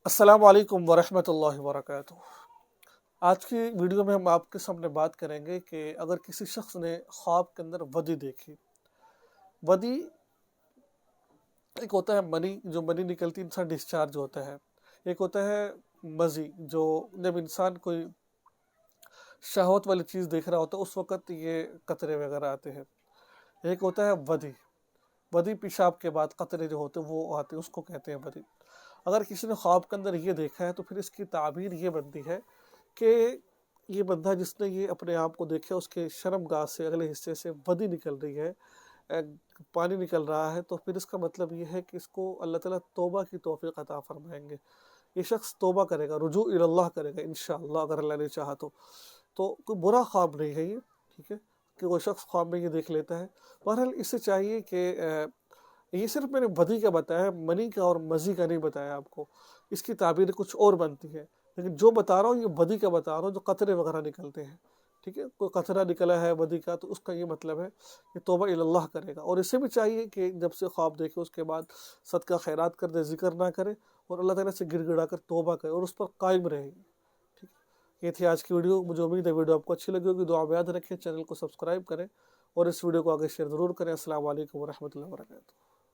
السلام علیکم ورحمۃ اللہ وبرکاتہ۔ آج کی ویڈیو میں ہم آپ کے سامنے بات کریں گے کہ اگر کسی شخص نے خواب کے اندر ودی دیکھی۔ ودی ایک ہوتا ہے منی، جو منی نکلتی انسان ڈسچارج ہوتا ہے۔ ایک ہوتا ہے مزی، جو جب انسان کوئی شہوت والی چیز دیکھ رہا ہوتا ہے اس وقت یہ قطرے وغیرہ آتے ہیں۔ ایک ہوتا ہے ودی، ودی پیشاب کے بعد قطرے جو ہوتے ہیں وہ آتے ہیں، اس کو کہتے ہیں ودی۔ اگر کسی نے خواب کے اندر یہ دیکھا ہے تو پھر اس کی تعبیر یہ بنتی ہے کہ یہ بندہ جس نے یہ اپنے آپ کو دیکھا اس کے شرم گاہ سے اگلے حصے سے ودی نکل رہی ہے، پانی نکل رہا ہے، تو پھر اس کا مطلب یہ ہے کہ اس کو اللہ تعالیٰ توبہ کی توفیق عطا فرمائیں گے۔ یہ شخص توبہ کرے گا، رجوع اللہ کرے گا انشاءاللہ، اگر اللہ نے چاہا تو کوئی برا خواب نہیں ہے یہ، ٹھیک ہے، کہ وہ شخص خواب میں یہ دیکھ لیتا ہے۔ بہرحال اس سے چاہیے کہ یہ صرف میں نے ودی کا بتایا، منی کا اور مزی کا نہیں بتایا آپ کو، اس کی تعبیر کچھ اور بنتی ہے، لیکن جو بتا رہا ہوں یہ ودی کا بتا رہا ہوں، جو قطرے وغیرہ نکلتے ہیں، ٹھیک ہے۔ کوئی قطرہ نکلا ہے ودی کا تو اس کا یہ مطلب ہے کہ توبہ اللہ کرے گا، اور اسے بھی چاہیے کہ جب سے خواب دیکھے اس کے بعد صدقہ خیرات کر دے، ذکر نہ کرے، اور اللہ تعالیٰ سے گڑ گڑا کر توبہ کرے اور اس پر قائم رہے گی، ٹھیک ہے۔ یہ تھی آج کی ویڈیو، مجھے امید ہے ویڈیو آپ کو اچھی لگی ہوگی، دعا میں یاد رکھیں، چینل کو سبسکرائب کریں اور اس ویڈیو کو آگے شیئر ضرور کریں۔ السلام علیکم ورحمۃ اللہ وبرکاتہ۔